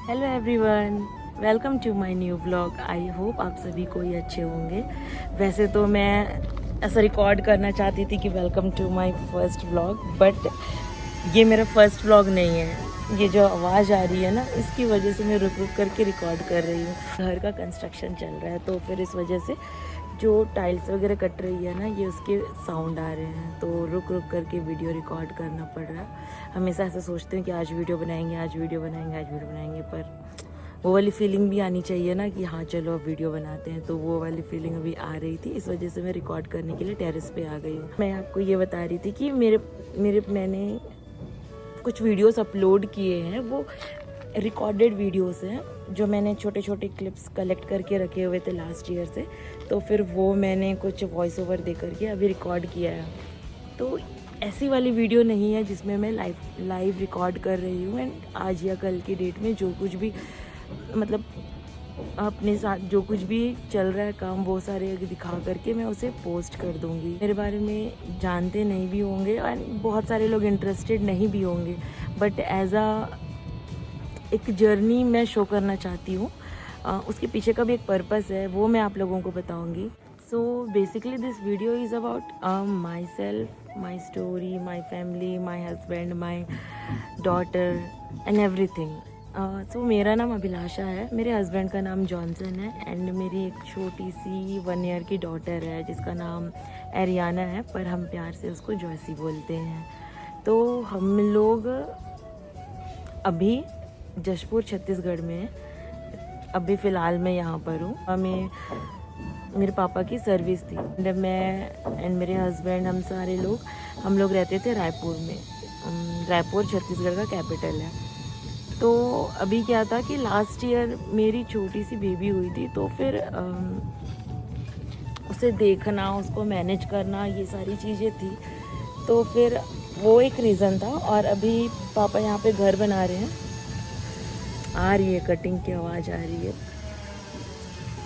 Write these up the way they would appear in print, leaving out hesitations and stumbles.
Hello everyone, welcome to my new vlog. I hope आप सभी कोई अच्छे होंगे। वैसे तो मैं ऐसा रिकॉर्ड करना चाहती थी कि welcome to my first vlog, but ये मेरा फर्स्ट व्लॉग नहीं है। ये जो आवाज़ आ रही है ना, इसकी वजह से मैं रुक रुक करके रिकॉर्ड कर रही हूँ। घर का कंस्ट्रक्शन चल रहा है, तो फिर इस वजह से जो टाइल्स वगैरह कट रही है ना, ये उसके साउंड आ रहे हैं, तो रुक रुक करके वीडियो रिकॉर्ड करना पड़ रहा है। हमेशा ऐसा सोचते हैं कि आज वीडियो बनाएंगे, आज वीडियो बनाएंगे, आज वीडियो बनाएंगे, पर वो वाली फीलिंग भी आनी चाहिए ना कि हाँ चलो अब वीडियो बनाते हैं। तो वो वाली फीलिंग अभी आ रही थी, इस वजह से मैं रिकॉर्ड करने के लिए टेरेस पे आ गई हूँ। मैं आपको ये बता रही थी कि मैंने कुछ वीडियोस अपलोड किए हैं, वो रिकॉर्डेड वीडियोस हैं जो मैंने छोटे छोटे क्लिप्स कलेक्ट करके रखे हुए थे लास्ट ईयर से। तो फिर वो मैंने कुछ वॉइस ओवर दे करके अभी रिकॉर्ड किया है। तो ऐसी वाली वीडियो नहीं है जिसमें मैं लाइव रिकॉर्ड कर रही हूँ एंड आज या कल की डेट में जो कुछ भी मतलब अपने साथ जो कुछ भी चल रहा है काम, वो सारे दिखा करके मैं उसे पोस्ट कर दूंगी। मेरे बारे में जानते नहीं भी होंगे और बहुत सारे लोग इंटरेस्टेड नहीं भी होंगे, बट एज एक जर्नी मैं शो करना चाहती हूँ। उसके पीछे का भी एक पर्पस है, वो मैं आप लोगों को बताऊँगी। So basically this video is about myself, my story, my family, my husband, my daughter and everything. So मेरा नाम अभिलाषा है, मेरे हस्बैंड का नाम जॉनसन है एंड मेरी एक छोटी सी 1 ईयर की डॉटर है जिसका नाम एरियाना है, पर हम प्यार से उसको जॉयसी बोलते हैं। तो हम लोग अभी जशपुर छत्तीसगढ़ में हैं। अभी फ़िलहाल मैं यहाँ पर हूँ। हमें मेरे पापा की सर्विस थी एंड मैं एंड मेरे हस्बैंड हम लोग रहते थे रायपुर में। रायपुर छत्तीसगढ़ का कैपिटल है। तो अभी क्या था कि लास्ट ईयर मेरी छोटी सी बेबी हुई थी, तो फिर उसे देखना, उसको मैनेज करना, ये सारी चीज़ें थी। तो फिर वो एक रीज़न था। और अभी पापा यहाँ पे घर बना रहे हैं। आ रही है कटिंग की आवाज़ आ रही है,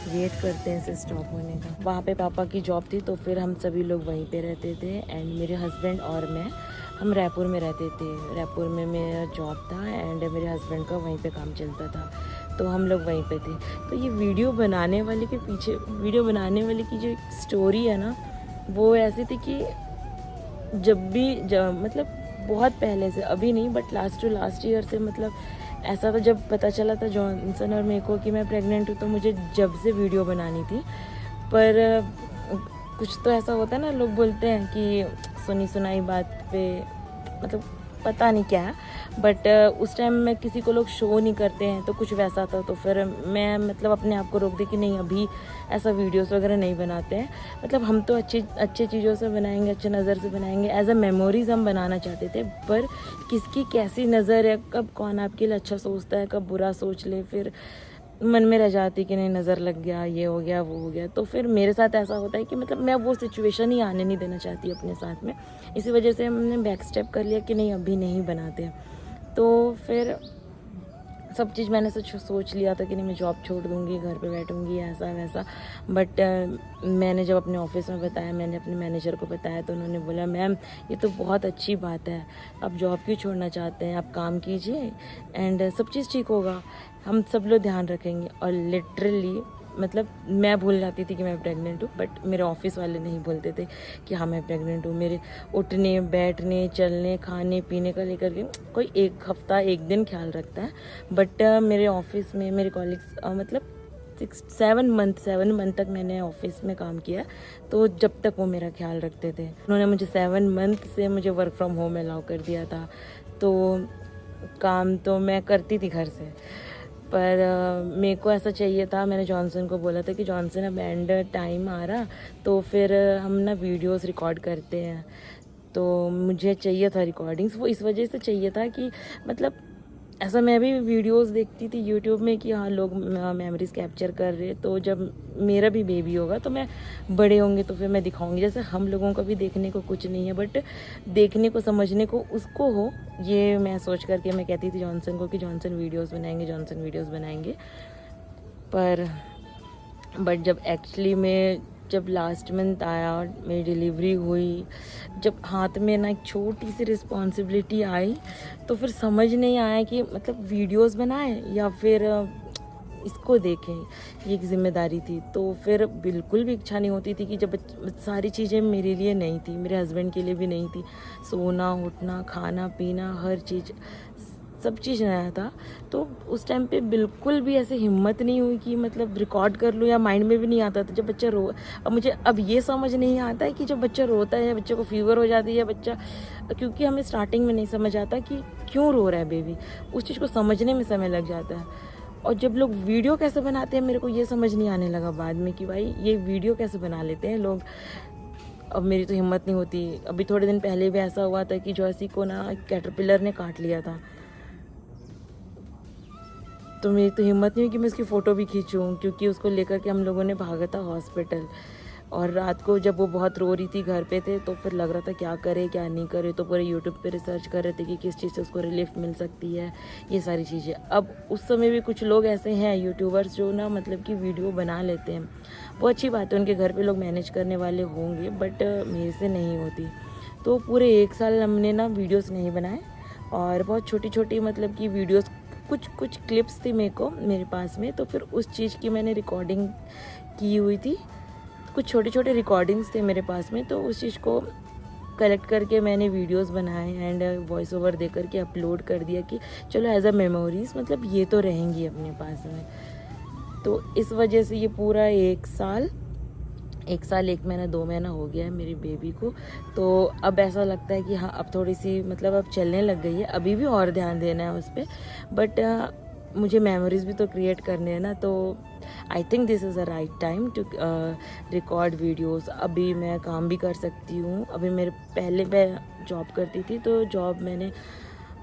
वेट करते हैं इसे स्टॉप होने का। वहाँ पे पापा की जॉब थी, तो फिर हम सभी लोग वहीं पे रहते थे एंड मेरे हस्बैंड और मैं हम रायपुर में रहते थे। रायपुर में मेरा जॉब था एंड मेरे हस्बैंड का वहीं पे काम चलता था, तो हम लोग वहीं पे थे। तो ये वीडियो बनाने वाले की जो स्टोरी है ना, वो ऐसी थी कि जब मतलब बहुत पहले से, अभी नहीं बट लास्ट ईयर से, मतलब ऐसा था जब पता चला था जॉनसन और मेरे को कि मैं प्रेग्नेंट हूँ, तो मुझे जब से वीडियो बनानी थी। पर कुछ तो ऐसा होता है ना, लोग बोलते हैं कि सुनी सुनाई बात पे मतलब पता नहीं क्या है, बट उस टाइम में किसी को लोग शो नहीं करते हैं, तो कुछ वैसा था। तो फिर मैं मतलब अपने आप को रोक दी कि नहीं, अभी ऐसा वीडियोस वगैरह नहीं बनाते हैं। मतलब हम तो अच्छी चीज़ों से बनाएंगे, अच्छे नज़र से बनाएंगे, एज अ मेमोरीज हम बनाना चाहते थे। पर किसकी कैसी नज़र है, कब कौन आपके लिए अच्छा सोचता है, कब बुरा सोच ले, फिर मन में रह जाती कि नहीं नज़र लग गया, ये हो गया, वो हो गया। तो फिर मेरे साथ ऐसा होता है कि मतलब मैं वो सिचुएशन ही आने नहीं देना चाहती अपने साथ में। इसी वजह से हमने बैक स्टेप कर लिया कि नहीं, अभी नहीं बनाते। तो फिर सब चीज़ मैंने सोच लिया था कि नहीं, मैं जॉब छोड़ दूँगी, घर पे बैठूँगी, ऐसा वैसा। बट मैंने जब अपने ऑफिस में बताया, मैंने अपने मैनेजर को बताया, तो उन्होंने बोला मैम ये तो बहुत अच्छी बात है, आप जॉब क्यों छोड़ना चाहते हैं, आप काम कीजिए एंड सब चीज़ ठीक होगा, हम सब लोग ध्यान रखेंगे। और लिटरली मतलब मैं भूल जाती थी कि मैं प्रेग्नेंट हूँ, बट मेरे ऑफिस वाले नहीं बोलते थे कि हाँ मैं प्रेग्नेंट हूँ। मेरे उठने बैठने चलने खाने पीने का लेकर के कोई एक हफ्ता एक दिन ख्याल रखता है, बट मेरे ऑफिस में मेरे कॉलीग्स मतलब 7 मंथ तक मैंने ऑफिस में काम किया, तो जब तक वो मेरा ख्याल रखते थे। उन्होंने मुझे 7 मंथ से मुझे वर्क फ्रॉम होम अलाउ कर दिया था, तो काम तो मैं करती थी घर से। पर मेरे को ऐसा चाहिए था, मैंने जॉनसन को बोला था कि जॉनसन अब एंड टाइम आ रहा, तो फिर हम ना वीडियोस रिकॉर्ड करते हैं। तो मुझे चाहिए था रिकॉर्डिंग्स, वो इस वजह से चाहिए था कि मतलब ऐसा मैं भी वीडियोस देखती थी यूट्यूब में कि हाँ लोग मेमोरीज कैप्चर कर रहे, तो जब मेरा भी बेबी होगा तो मैं बड़े होंगे तो फिर मैं दिखाऊंगी। जैसे हम लोगों का भी देखने को कुछ नहीं है, बट देखने को समझने को उसको हो, ये मैं सोच करके मैं कहती थी जॉनसन को कि जॉनसन वीडियोस बनाएंगे। पर बट जब एक्चुअली में जब लास्ट मंथ आया और मेरी डिलीवरी हुई, जब हाथ में ना एक छोटी सी रिस्पॉन्सिबिलिटी आई, तो फिर समझ नहीं आया कि मतलब वीडियोस बनाएं या फिर इसको देखें, ये एक जिम्मेदारी थी। तो फिर बिल्कुल भी इच्छा नहीं होती थी कि जब सारी चीज़ें मेरे लिए नहीं थी, मेरे हस्बैंड के लिए भी नहीं थी, सोना उठना खाना पीना हर चीज़ सब चीज़ नया था। तो उस टाइम पे बिल्कुल भी ऐसे हिम्मत नहीं हुई कि मतलब रिकॉर्ड कर लूँ, या माइंड में भी नहीं आता था जब बच्चा रो। अब मुझे अब ये समझ नहीं आता है कि जब बच्चा रोता है या बच्चे को फीवर हो जाती है, बच्चा, क्योंकि हमें स्टार्टिंग में नहीं समझ आता कि क्यों रो रहा है बेबी, उस चीज़ को समझने में समय लग जाता है। और जब लोग वीडियो कैसे बनाते हैं, मेरे को ये समझ नहीं आने लगा बाद में कि भाई ये वीडियो कैसे बना लेते हैं लोग। अब मेरी तो हिम्मत नहीं होती। अभी थोड़े दिन पहले भी ऐसा हुआ था कि जॉयसी को ना कैटरपिलर ने काट लिया था, तो मेरी तो हिम्मत नहीं हुई कि मैं उसकी फ़ोटो भी खींचूं, क्योंकि उसको लेकर के हम लोगों ने भागा था हॉस्पिटल। और रात को जब वो बहुत रो रही थी घर पे थे, तो फिर लग रहा था क्या करे क्या नहीं करे, तो पूरे यूट्यूब पे रिसर्च कर रहे थे कि किस चीज़ से उसको रिलीफ मिल सकती है, ये सारी चीज़ें। अब उस समय भी कुछ लोग ऐसे हैं यूट्यूबर्स जो ना मतलब कि वीडियो बना लेते हैं, वो अच्छी बात है, उनके घर पे लोग मैनेज करने वाले होंगे, बट मेरे से नहीं होती। तो पूरे 1 साल हमने ना वीडियोस नहीं बनाए, और बहुत छोटी छोटी मतलब कि वीडियोस, कुछ क्लिप्स थी मेरे पास में, तो फिर उस चीज़ की मैंने रिकॉर्डिंग की हुई थी। कुछ छोटे छोटे रिकॉर्डिंग्स थे मेरे पास में, तो उस चीज़ को कलेक्ट करके मैंने वीडियोस बनाए एंड वॉइस ओवर दे करके अपलोड कर दिया कि चलो एज अ मेमोरीज, मतलब ये तो रहेंगी अपने पास में। तो इस वजह से ये पूरा 1 साल 1 महीना 2 महीना हो गया है मेरी बेबी को। तो अब ऐसा लगता है कि हाँ, अब थोड़ी सी मतलब अब चलने लग गई है, अभी भी और ध्यान देना है उस पर, बट मुझे मेमोरीज भी तो क्रिएट करने हैं ना। तो I think this is the right time to record videos. अभी मैं काम भी कर सकती हूँ। अभी पहले मैं जॉब करती थी, तो जॉब मैंने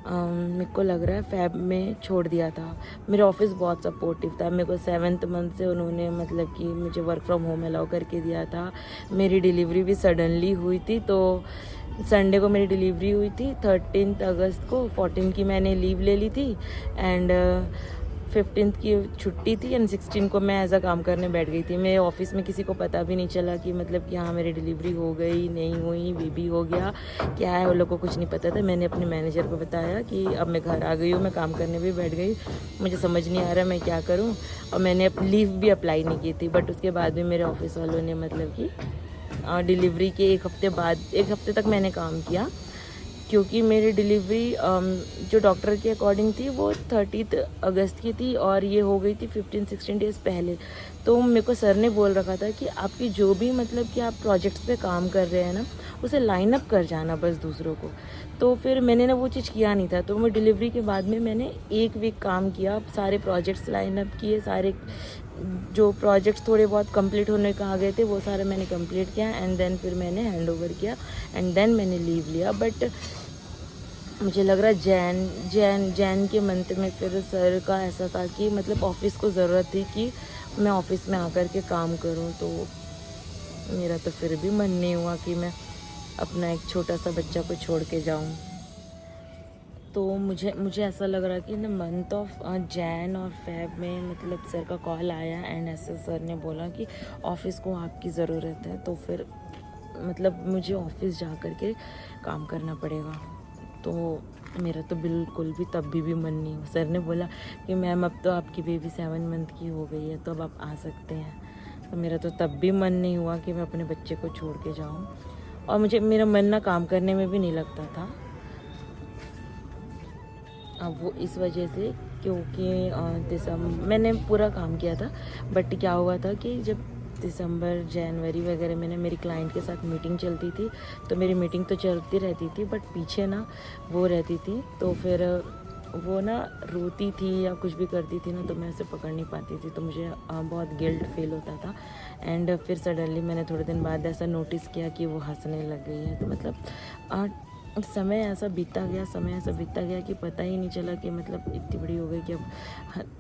मेरे को लग रहा है फ़ेब में छोड़ दिया था। मेरा ऑफिस बहुत सपोर्टिव था, मेरे को 7th मंथ से उन्होंने मतलब कि मुझे वर्क फ्रॉम होम अलाउ करके दिया था। मेरी डिलीवरी भी सडनली हुई थी, तो संडे को मेरी डिलीवरी हुई थी 13 अगस्त को, 14 की मैंने लीव ले ली थी एंड 15 की छुट्टी थी एंड 16 को मैं एज अ काम करने बैठ गई थी। मेरे ऑफिस में किसी को पता भी नहीं चला कि मतलब कि हाँ मेरी डिलीवरी हो गई नहीं हुई, बेबी हो गया क्या है, वो लोग को कुछ नहीं पता था। मैंने अपने मैनेजर को बताया कि अब मैं घर आ गई हूँ, मैं काम करने भी बैठ गई, मुझे समझ नहीं आ रहा मैं क्या करूँ। और मैंने लीव भी अप्लाई नहीं की थी, बट उसके बाद भी मेरे ऑफिस वालों ने मतलब कि डिलीवरी के 1 हफ्ते बाद 1 हफ्ते तक मैंने काम किया, क्योंकि मेरी डिलीवरी जो डॉक्टर के अकॉर्डिंग थी वो 30 अगस्त की थी और ये हो गई थी 15-16 डेज़ पहले। तो मेरे को सर ने बोल रखा था कि आपकी जो भी मतलब कि आप प्रोजेक्ट्स पे काम कर रहे हैं ना, उसे लाइन अप कर जाना बस दूसरों को। तो फिर मैंने ना वो चीज़ किया नहीं था, तो मैं डिलीवरी के बाद में मैंने 1 वीक काम किया, सारे प्रोजेक्ट्स लाइन अप किए, सारे जो प्रोजेक्ट्स थोड़े बहुत कंप्लीट होने का आ गए थे वो सारे मैंने कंप्लीट किया एंड देन फिर मैंने हैंड ओवर किया एंड देन मैंने लीव लिया। बट मुझे लग रहा है जैन के मंथ में फिर सर का ऐसा था कि मतलब ऑफिस को ज़रूरत थी कि मैं ऑफिस में आकर के काम करूं, तो मेरा तो फिर भी मन नहीं हुआ कि मैं अपना एक छोटा सा बच्चा को छोड़ के जाऊं। तो मुझे ऐसा लग रहा कि ना मंथ ऑफ जैन और फेब में मतलब सर का कॉल आया एंड ऐसे सर ने बोला कि ऑफिस को आपकी ज़रूरत है, तो फिर मतलब मुझे ऑफिस जा कर के काम करना पड़ेगा। तो मेरा तो बिल्कुल भी तब भी मन नहीं हुआ। सर ने बोला कि मैम अब तो आपकी बेबी 7 मंथ की हो गई है, तो अब आप आ सकते हैं। तो मेरा तो तब भी मन नहीं हुआ कि मैं अपने बच्चे को छोड़ के जाऊँ, और मेरा मन ना काम करने में भी नहीं लगता था। अब वो इस वजह से, क्योंकि मैंने पूरा काम किया था, बट क्या हुआ था कि जब दिसंबर जनवरी वगैरह में ना मेरी क्लाइंट के साथ मीटिंग चलती थी, तो मेरी मीटिंग तो चलती रहती थी बट पीछे ना वो रहती थी, तो फिर वो ना रोती थी या कुछ भी करती थी ना, तो मैं उसे पकड़ नहीं पाती थी, तो मुझे बहुत गिल्ट फील होता था। एंड फिर सडनली मैंने थोड़े दिन बाद ऐसा नोटिस किया कि वो हंसने लग गई है, तो मतलब समय ऐसा बीतता गया कि पता ही नहीं चला कि मतलब इतनी बड़ी हो गई कि अब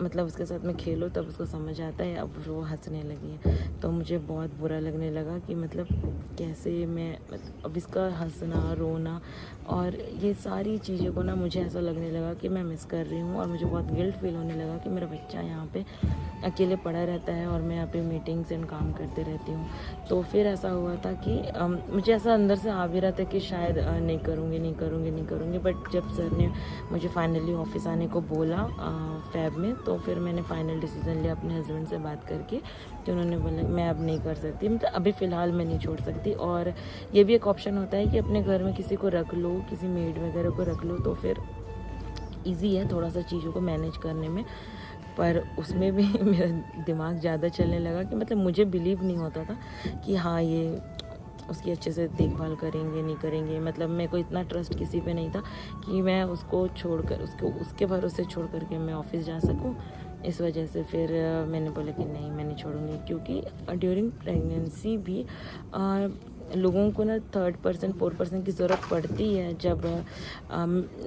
मतलब उसके साथ में खेलो तब उसको समझ आता है, अब वो हंसने लगी है। तो मुझे बहुत बुरा लगने लगा कि मतलब कैसे मैं अब इसका हंसना रोना और ये सारी चीज़ों को ना मुझे ऐसा लगने लगा कि मैं मिस कर रही हूँ, और मुझे बहुत गिल्ट फील होने लगा कि मेरा बच्चा यहाँ पे अकेले पड़ा रहता है और मैं यहाँ पे मीटिंग्स एंड काम करते रहती हूँ। तो फिर ऐसा हुआ था कि मुझे ऐसा अंदर से आ भी रहा था कि शायद नहीं करूँगी, बट जब सर ने मुझे फाइनली ऑफिस आने को बोला फैब में, तो फिर मैंने फाइनल डिसीज़न लिया अपने हस्बैंड से बात करके कि उन्होंने बोला मैं अब नहीं कर सकती, मतलब अभी फ़िलहाल मैं नहीं छोड़ सकती। और ये भी एक ऑप्शन होता है कि अपने घर में किसी को रख लो, किसी मेड वगैरह को रख लो, तो फिर ईजी है थोड़ा सा चीज़ों को मैनेज करने में। पर उसमें भी मेरा दिमाग ज़्यादा चलने लगा कि मतलब मुझे बिलीव नहीं होता था कि हाँ ये उसकी अच्छे से देखभाल करेंगे नहीं करेंगे, मतलब मेरे को इतना ट्रस्ट किसी पे नहीं था कि मैं उसको छोड़कर उसके भरोसे छोड़ करके मैं ऑफिस जा सकूं। इस वजह से फिर मैंने बोला कि नहीं मैं नहीं छोड़ूंगी, क्योंकि ड्यूरिंग प्रेगनेंसी भी लोगों को ना 3rd पर्सन 4th पर्सन की ज़रूरत पड़ती है जब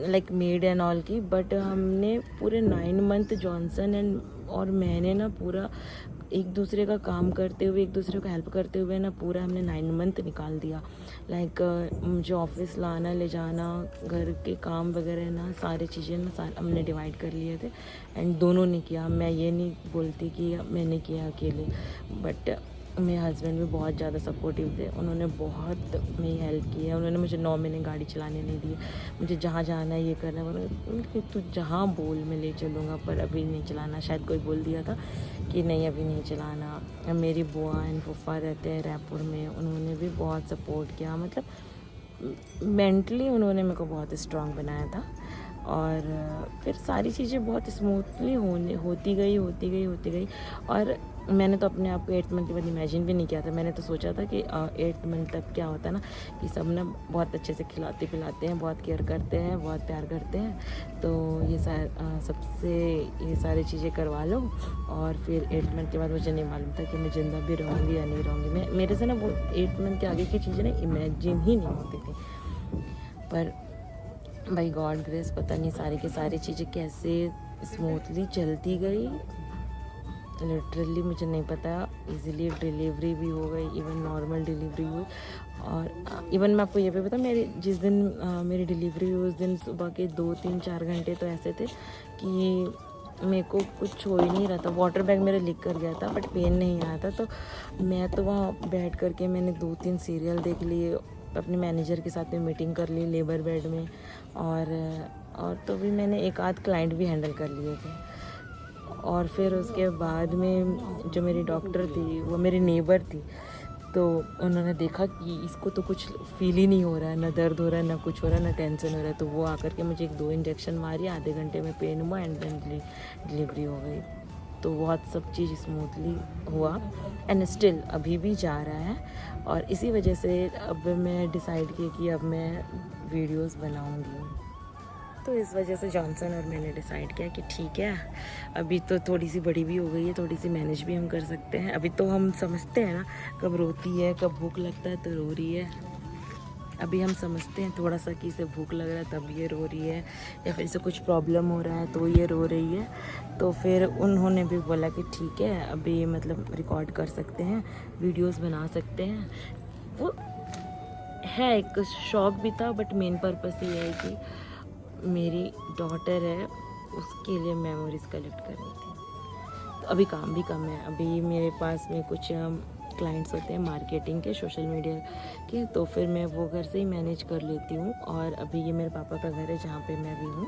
लाइक मेड एंड ऑल की। बट हमने पूरे 9 मंथ जॉनसन एंड और मैंने ना पूरा एक दूसरे का काम करते हुए, एक दूसरे को हेल्प करते हुए ना पूरा हमने 9 मंथ निकाल दिया। लाइक मुझे ऑफिस लाना ले जाना, घर के काम वगैरह ना सारी चीज़ें ना हमने डिवाइड कर लिए थे एंड दोनों ने किया। मैं ये नहीं बोलती कि मैंने किया अकेले, बट मेरे हस्बैंड भी बहुत ज़्यादा सपोर्टिव थे, उन्होंने बहुत मेरी हेल्प की है। उन्होंने मुझे 9 महीने गाड़ी चलाने नहीं दी, मुझे जहाँ जाना है ये करना है, तू जहाँ बोल मैं ले चलूँगा पर अभी नहीं चलाना। शायद कोई बोल दिया था कि नहीं अभी नहीं चलाना। मेरी बुआ एंड फूफा रहते हैं रायपुर में, उन्होंने भी बहुत सपोर्ट किया, मतलब मेंटली उन्होंने मेरे को बहुत स्ट्रॉन्ग बनाया था। और फिर सारी चीज़ें बहुत स्मूथली होती गई। और मैंने तो अपने आप को 8th मंथ के बाद इमेजिन भी नहीं किया था। मैंने तो सोचा था कि 8th मंथ तक क्या होता है ना कि सब ना बहुत अच्छे से खिलाते पिलाते हैं, बहुत केयर करते हैं, बहुत प्यार करते हैं, तो ये सबसे ये सारी चीज़ें करवा लो। और फिर 8th मंथ के बाद मुझे नहीं मालूम था कि मैं ज़िंदा भी रहूँगी या नहीं रहूँगी। मेरे से ना वो 8th मंथ के आगे की चीज़ें ना इमेजिन ही नहीं होती थी। पर बाय गॉड ग्रेस पता नहीं सारी की सारी चीज़ें कैसे स्मूथली चलती गई, लिटरली मुझे नहीं पता। इजीली डिलीवरी भी हो गई, इवन नॉर्मल डिलीवरी हुई। और इवन मैं आपको ये भी बता, जिस दिन मेरी डिलीवरी हुई उस दिन सुबह के 2-3-4 घंटे तो ऐसे थे कि मेरे को कुछ हो ही नहीं रहा था। वाटर बैग मेरा लीक कर गया था बट पेन नहीं आया था। तो मैं तो वहाँ बैठ करके मैंने 2-3 सीरियल देख लिए, अपने मैनेजर के साथ में मीटिंग कर ली लेबर बेड में, और तो भी मैंने एक आध क्लाइंट भी हैंडल कर लिए थे। और फिर उसके बाद में जो मेरी डॉक्टर थी वो मेरी नेबर थी, तो उन्होंने देखा कि इसको तो कुछ फील ही नहीं हो रहा है, ना दर्द हो रहा है, ना कुछ हो रहा है, ना टेंशन हो रहा है। तो वो आकर के मुझे 1-2 इंजेक्शन मारी, आधे घंटे में पेन हुआ एंड देन डिलीवरी हो गई। तो बहुत सब चीज़ स्मूथली हुआ एंड स्टिल अभी भी जा रहा है। और इसी वजह से अब मैं डिसाइड की कि अब मैं वीडियोस बनाऊंगी। तो इस वजह से जॉनसन और मैंने डिसाइड किया कि ठीक है, अभी तो थोड़ी सी बड़ी भी हो गई है, थोड़ी सी मैनेज भी हम कर सकते हैं। अभी तो हम समझते हैं ना कब रोती है, कब भूख लगता है तो रो रही है। अभी हम समझते हैं थोड़ा सा कि इसे भूख लग रहा है तब ये रो रही है, या फिर इसे कुछ प्रॉब्लम हो रहा है तो ये रो रही है। तो फिर उन्होंने भी बोला कि ठीक है अभी मतलब रिकॉर्ड कर सकते हैं, वीडियोस बना सकते हैं। वो है एक शौक भी था, बट मेन पर्पस ये है कि मेरी डॉटर है उसके लिए मेमोरीज़ कलेक्ट करनी थी। तो अभी काम भी कम है, अभी मेरे पास में कुछ क्लाइंट्स होते हैं मार्केटिंग के, सोशल मीडिया के, तो फिर मैं वो घर से ही मैनेज कर लेती हूँ। और अभी ये मेरे पापा का घर है जहाँ पे मैं भी हूँ,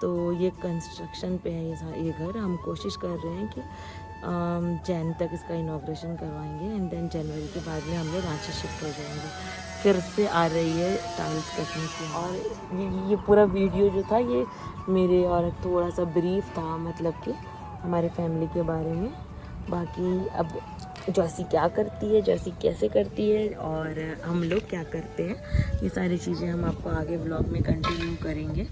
तो ये कंस्ट्रक्शन पे है ये घर। हम कोशिश कर रहे हैं कि जैन तक इसका इनॉग्रेशन करवाएंगे एंड देन जनवरी के बाद में हम लोग रांची शिफ्ट हो जाएंगे। फिर से आ रही है टाइल्स कटने की। और ये पूरा वीडियो जो था ये मेरे और थोड़ा सा ब्रीफ था, मतलब कि हमारे फैमिली के बारे में। बाकी अब जॉसी क्या करती है, जॉसी कैसे करती है और हम लोग क्या करते हैं, ये सारी चीज़ें हम आपको आगे ब्लॉग में कंटिन्यू करेंगे।